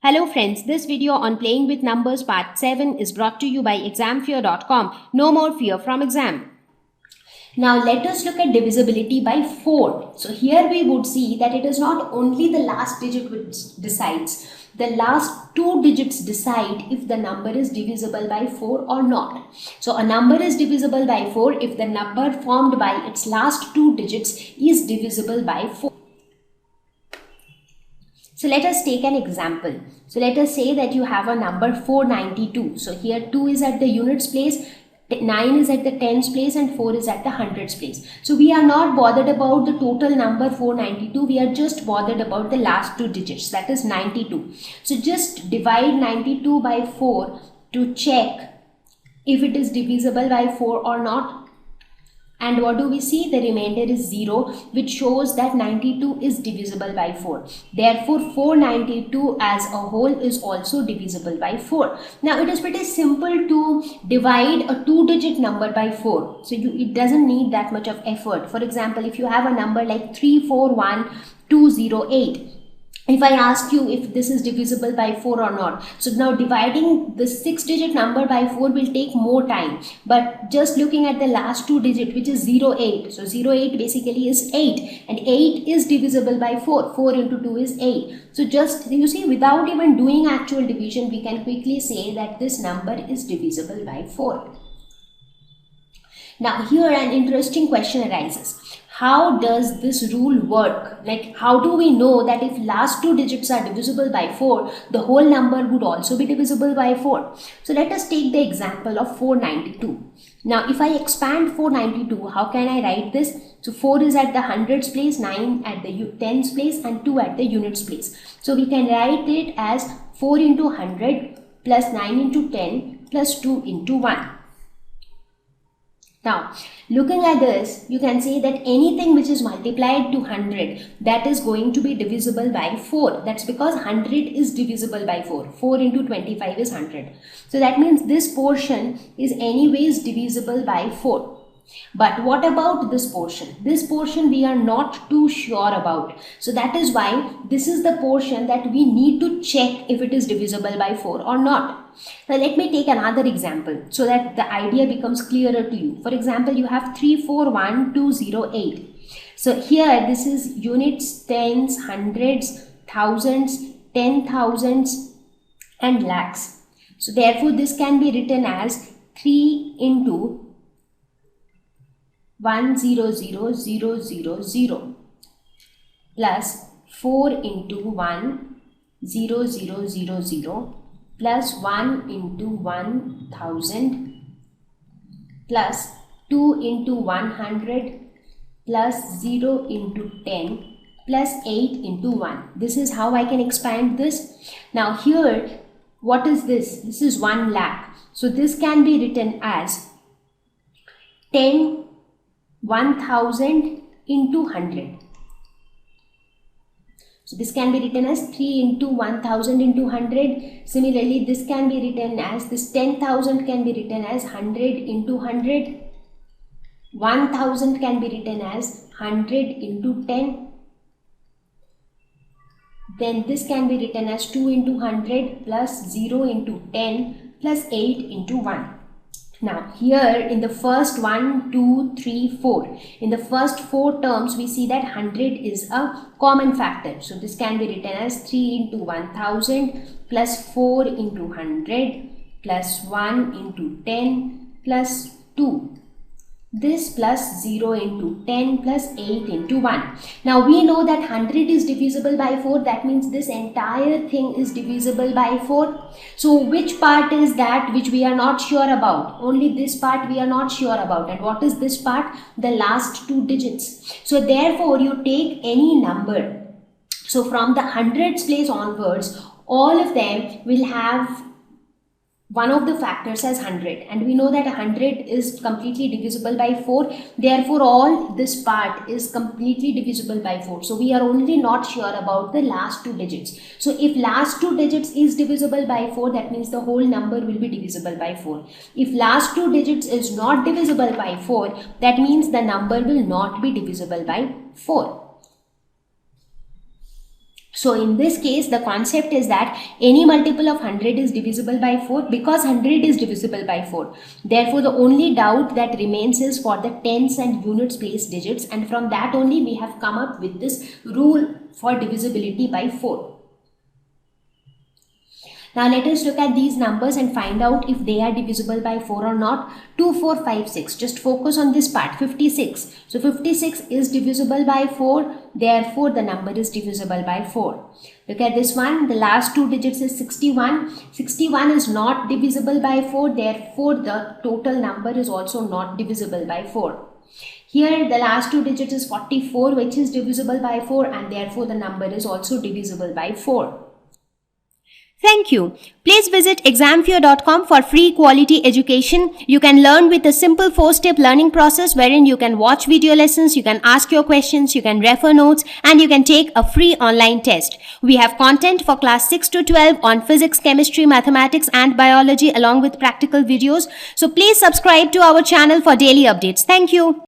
Hello friends, this video on Playing with Numbers Part 7 is brought to you by examfear.com. No more fear from exam. Now let us look at divisibility by 4. So here we would see that it is not only the last digit which decides. The last two digits decide if the number is divisible by 4 or not. So a number is divisible by 4 if the number formed by its last two digits is divisible by 4. So let us take an example. So let us say that you have a number 492. So here 2 is at the units place, 9 is at the tens place and 4 is at the hundreds place. So we are not bothered about the total number 492. We are just bothered about the last two digits, that is 92. So just divide 92 by 4 to check if it is divisible by 4 or not. And what do we see? The remainder is 0, which shows that 92 is divisible by 4. Therefore, 492 as a whole is also divisible by 4. Now, it is pretty simple to divide a two-digit number by 4. So, it doesn't need that much of effort. For example, if you have a number like 341208, if I ask you if this is divisible by 4 or not. So now dividing the 6-digit number by 4 will take more time. But just looking at the last two digit, which is 08. So 08 basically is 8. And 8 is divisible by 4. 4 into 2 is 8. So just, you see, without even doing actual division, we can quickly say that this number is divisible by 4. Now here an interesting question arises. How does this rule work? Like, how do we know that if last two digits are divisible by 4, the whole number would also be divisible by 4? So let us take the example of 492. Now, if I expand 492, how can I write this? So 4 is at the hundreds place, 9 at the tens place and 2 at the units place. So we can write it as 4 into 100 plus 9 into 10 plus 2 into 1. Now, looking at this, you can say that anything which is multiplied to 100, that is going to be divisible by 4. That's because 100 is divisible by 4. 4 into 25 is 100. So that means this portion is anyways divisible by 4. But what about this portion? This portion we are not too sure about. So that is why this is the portion that we need to check if it is divisible by 4 or not. Now let me take another example so that the idea becomes clearer to you. For example, you have 341208. So here this is units, tens, hundreds, thousands, 10,000s and lakhs. So therefore this can be written as 3 into 100,000 plus 4 into 100,000 plus 1 into 1000 plus 2 into 100 plus 0 into 10 plus 8 into 1. This is how I can expand this. Now here, what is this? This is 1 lakh. So this can be written as 10,000 into 100. So this can be written as 3 into 1000 into 100. Similarly, this can be written as, this 10,000 can be written as 100 into 100. 1000 can be written as 100 into 10. Then this can be written as 2 into 100 plus 0 into 10 plus 8 into 1. Now here in the first 1, 2, 3, 4, in the first 4 terms we see that 100 is a common factor. So this can be written as 3 into 1000 plus 4 into 100 plus 1 into 10 plus 2. This plus 0 into 10 plus 8 into 1. Now we know that 100 is divisible by 4. That means this entire thing is divisible by 4. So which part is that which we are not sure about? Only this part we are not sure about. And what is this part? The last two digits. So therefore you take any number. So from the hundreds place onwards, all of them will have one of the factors as 100, and we know that 100 is completely divisible by 4. Therefore all this part is completely divisible by 4. So we are only not sure about the last two digits. So if last two digits is divisible by 4, that means the whole number will be divisible by 4. If last two digits is not divisible by 4, that means the number will not be divisible by 4. So in this case, the concept is that any multiple of 100 is divisible by 4 because 100 is divisible by 4. Therefore, the only doubt that remains is for the tens and units place digits, and from that only we have come up with this rule for divisibility by 4. Now let us look at these numbers and find out if they are divisible by 4 or not. 2, 4, 5, 6. Just focus on this part. 56. So 56 is divisible by 4. Therefore, the number is divisible by 4. Look at this one. The last two digits is 61. 61 is not divisible by 4. Therefore, the total number is also not divisible by 4. Here, the last two digits is 44, which is divisible by 4, and therefore, the number is also divisible by 4. Thank you. Please visit examfear.com for free quality education. You can learn with a simple 4-step learning process wherein you can watch video lessons, you can ask your questions, you can refer notes, and you can take a free online test. We have content for class 6 to 12 on physics, chemistry, mathematics, and biology along with practical videos. So please subscribe to our channel for daily updates. Thank you.